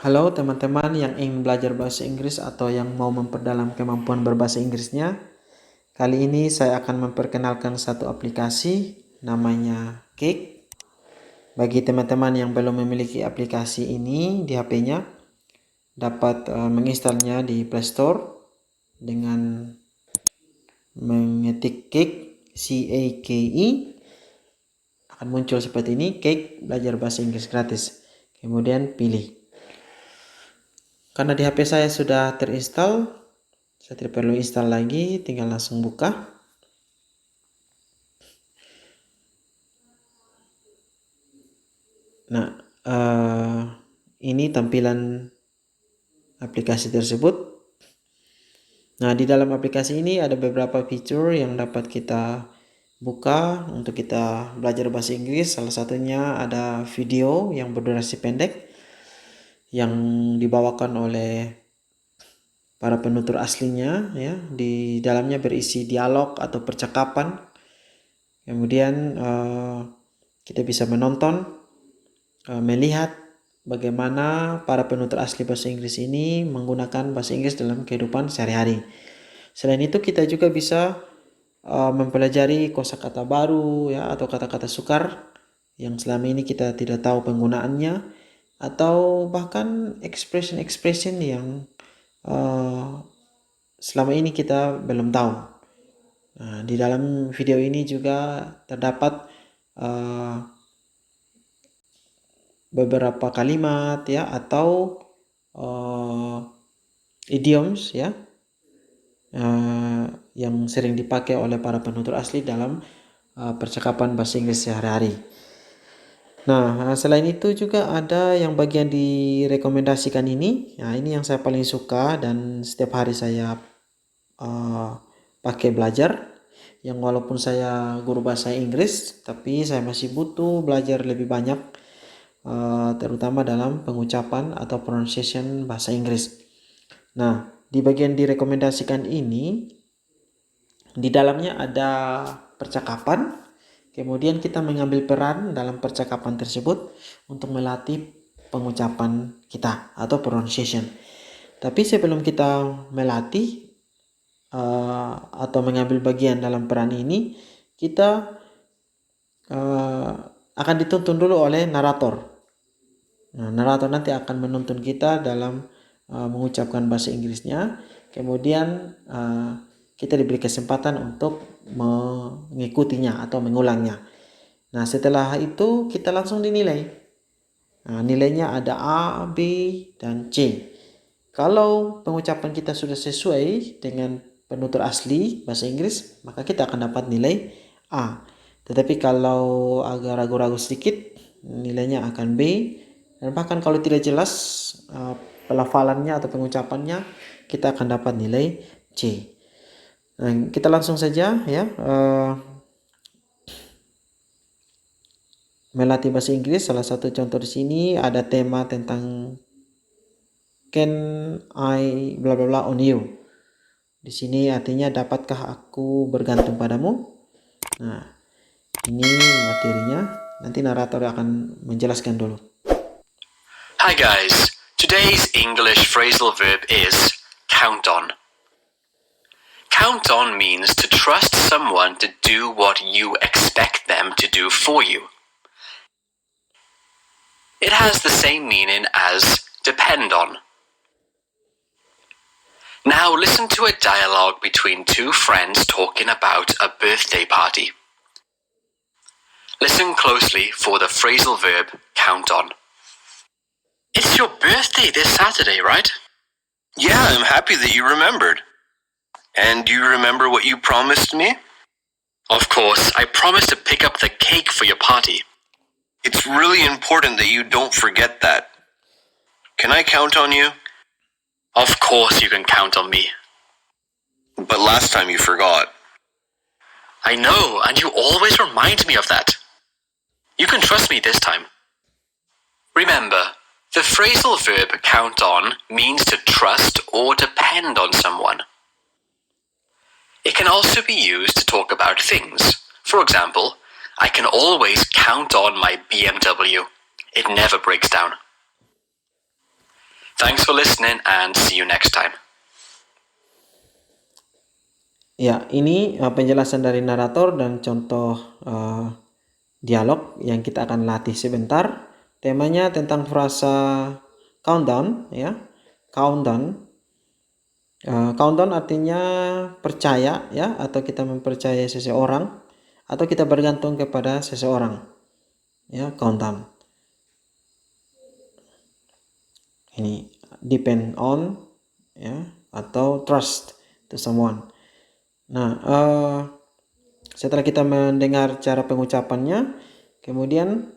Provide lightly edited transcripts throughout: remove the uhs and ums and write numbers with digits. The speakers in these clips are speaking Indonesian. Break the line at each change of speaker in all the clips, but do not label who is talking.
Halo teman-teman yang ingin belajar bahasa Inggris atau yang mau memperdalam kemampuan berbahasa Inggrisnya. Kali ini saya akan memperkenalkan satu aplikasi namanya Cake. Bagi teman-teman yang belum memiliki aplikasi ini di HP-nya, dapat menginstalnya di Play Store dengan mengetik Cake, C-A-K-E. Akan muncul seperti ini, Cake belajar bahasa Inggris gratis. Kemudian pilih. Karena di HP saya sudah terinstall, saya tidak perlu install lagi, tinggal langsung buka. Nah, ini tampilan aplikasi tersebut. Nah, di dalam aplikasi ini ada beberapa fitur yang dapat kita buka untuk kita belajar bahasa Inggris. Salah satunya ada video yang berdurasi pendek yang dibawakan oleh para penutur aslinya, ya. Di dalamnya berisi dialog atau percakapan. Kemudian kita bisa menonton, melihat bagaimana para penutur asli bahasa Inggris ini menggunakan bahasa Inggris dalam kehidupan sehari-hari. Selain itu kita juga bisa mempelajari kosakata baru, ya, atau kata-kata sukar yang selama ini kita tidak tahu penggunaannya, atau bahkan expression-expression yang selama ini kita belum tahu. Nah, di dalam video ini juga terdapat beberapa kalimat, ya, atau idioms, ya, yang sering dipakai oleh para penutur asli dalam percakapan bahasa Inggris sehari-hari. Nah, selain itu juga ada yang bagian direkomendasikan ini. Nah, ini yang saya paling suka dan setiap hari saya pakai belajar. Yang walaupun saya guru bahasa Inggris, tapi saya masih butuh belajar lebih banyak, terutama dalam pengucapan atau pronunciation bahasa Inggris. Nah, di bagian direkomendasikan ini, di dalamnya ada percakapan, kemudian kita mengambil peran dalam percakapan tersebut untuk melatih pengucapan kita atau pronunciation. Tapi sebelum kita melatih atau mengambil bagian dalam peran ini, kita akan dituntun dulu oleh narator. Nah, narator nanti akan menuntun kita dalam mengucapkan bahasa Inggrisnya. Kemudian kita diberi kesempatan untuk mengikutinya atau mengulangnya. Nah, setelah itu kita langsung dinilai. Nah, nilainya ada A, B, dan C. Kalau pengucapan kita sudah sesuai dengan penutur asli bahasa Inggris, maka kita akan dapat nilai A. Tetapi kalau agak ragu-ragu sedikit, nilainya akan B. Dan bahkan kalau tidak jelas pelafalannya atau pengucapannya, kita akan dapat nilai C. Nah, kita langsung saja, ya, melatih bahasa Inggris. Salah satu contoh di sini ada tema tentang can I bla bla bla on you. Di sini artinya dapatkah aku bergantung padamu. Nah, ini materinya. Nanti narator akan menjelaskan dulu.
Hi guys, today's English phrasal verb is count on. Count on means to trust someone to do what you expect them to do for you. It has the same meaning as depend on. Now listen to a dialogue between two friends talking about a birthday party. Listen closely for the phrasal verb count on. It's your birthday this Saturday, right?
Yeah, I'm happy that you remembered. And do you remember what you promised me?
Of course, I promised to pick up the cake for your party.
It's really important that you don't forget that. Can I count on you?
Of course you can count on me.
But last time you forgot.
I know, and you always remind me of that. You can trust me this time. Remember, the phrasal verb count on means to trust or depend on someone. It can also be used to talk about things. For example, I can always count on my BMW. It never breaks down. Thanks for listening and see you next time.
Ya, ini penjelasan dari narator dan contoh dialog yang kita akan latih sebentar. Temanya tentang frasa countdown, ya. Countdown. Countdown artinya percaya, ya, atau kita mempercayai seseorang, atau kita bergantung kepada seseorang, ya. Countdown. Ini depend on, ya, atau trust to someone. Nah, setelah kita mendengar cara pengucapannya, kemudian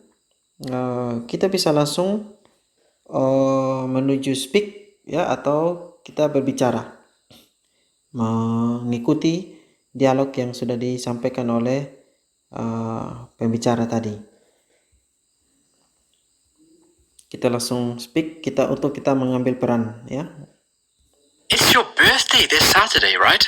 kita bisa langsung menuju speak, ya, atau kita berbicara, mengikuti dialog yang sudah disampaikan oleh pembicara tadi. Kita langsung speak, untuk kita mengambil peran, ya.
It's your birthday this Saturday, right?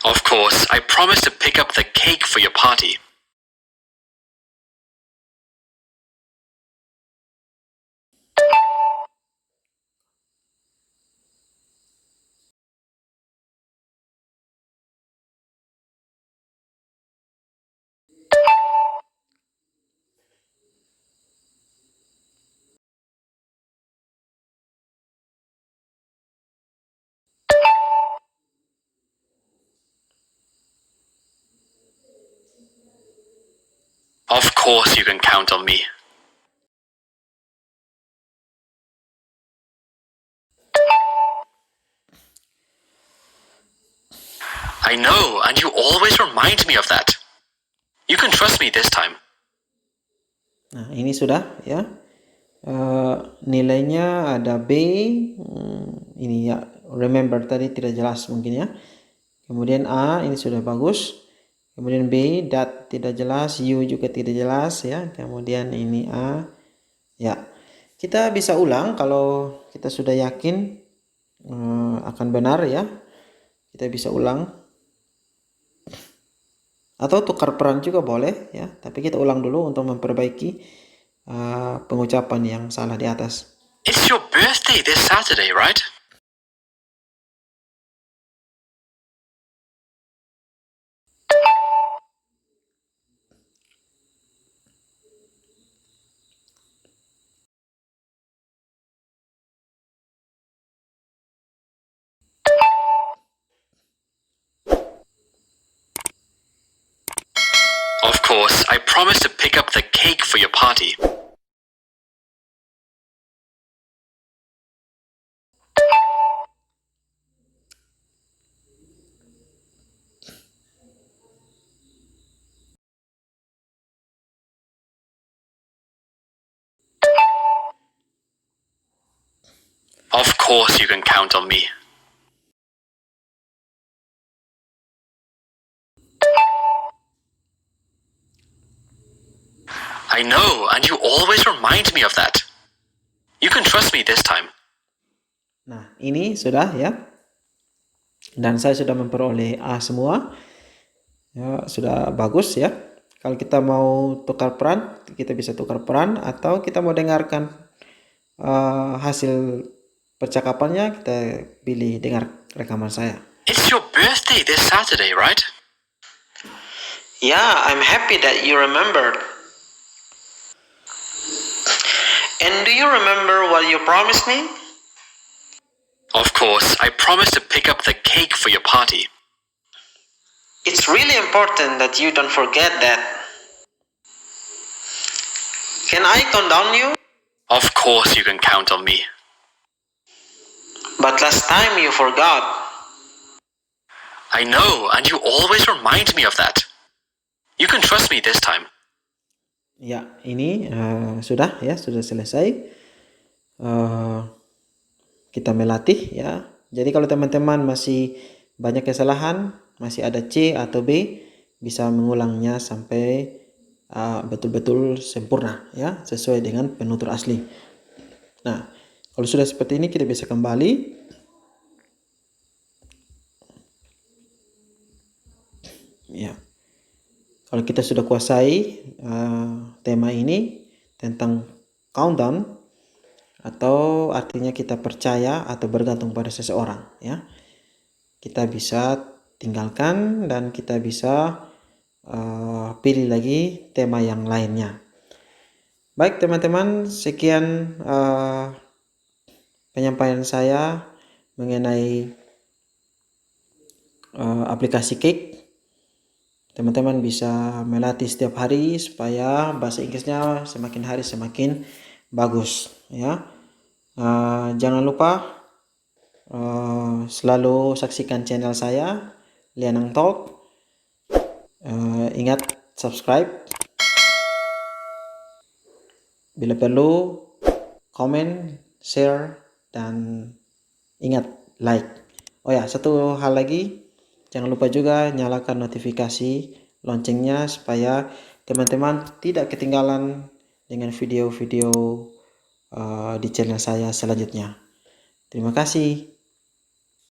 Of course, I promised to pick up the cake for your party. Of course you can count on me. I know, and you always remind me of that. You can trust me this time.
Nah, ini sudah, ya. Nilainya ada B, ini ya, remember tadi tidak jelas mungkin, ya. Kemudian A, ini sudah bagus. Kemudian B, that tidak jelas, U juga tidak jelas, ya. Kemudian ini A, ya. Kita bisa ulang kalau kita sudah yakin akan benar, ya. Kita bisa ulang. Atau tukar peran juga boleh, ya. Tapi kita ulang dulu untuk memperbaiki pengucapan yang salah di atas.
It's your birthday this Saturday, right? Of course, I promised to pick up the cake for your party. Of course you can count on me. I know, and you always remind me of that. You can trust me this time.
Nah, ini sudah, ya. Dan saya sudah memperoleh A semua. Ya, sudah bagus, ya. Kalau kita mau tukar peran, kita bisa tukar peran, atau kita mau dengarkan hasil percakapannya, kita pilih dengar rekaman saya.
It's your birthday this Saturday, right?
Yeah, I'm happy that you remembered. And do you remember what you promised me?
Of course, I promised to pick up the cake for your party.
It's really important that you don't forget that. Can I count on you?
Of course you can count on me.
But last time you forgot.
I know, and you always remind me of that. You can trust me this time.
Ya, ini sudah, ya, sudah selesai. Kita melatih, ya. Jadi kalau teman-teman masih banyak kesalahan, masih ada C atau B, bisa mengulangnya sampai betul-betul sempurna ya, sesuai dengan penutur asli. Nah, kalau sudah seperti ini kita bisa kembali. Ya. Kalau kita sudah kuasai tema ini tentang countdown, atau artinya kita percaya atau bergantung pada seseorang ya, kita bisa tinggalkan dan kita bisa pilih lagi tema yang lainnya. Baik teman-teman, sekian penyampaian saya mengenai aplikasi Cake. Teman-teman bisa melatih setiap hari supaya bahasa Inggrisnya semakin hari semakin bagus ya. Jangan lupa selalu saksikan channel saya, Lianang Talk. Ingat subscribe, bila perlu komen, share, dan ingat like. Oh ya, satu hal lagi, jangan lupa juga nyalakan notifikasi loncengnya supaya teman-teman tidak ketinggalan dengan video-video di channel saya selanjutnya. Terima kasih.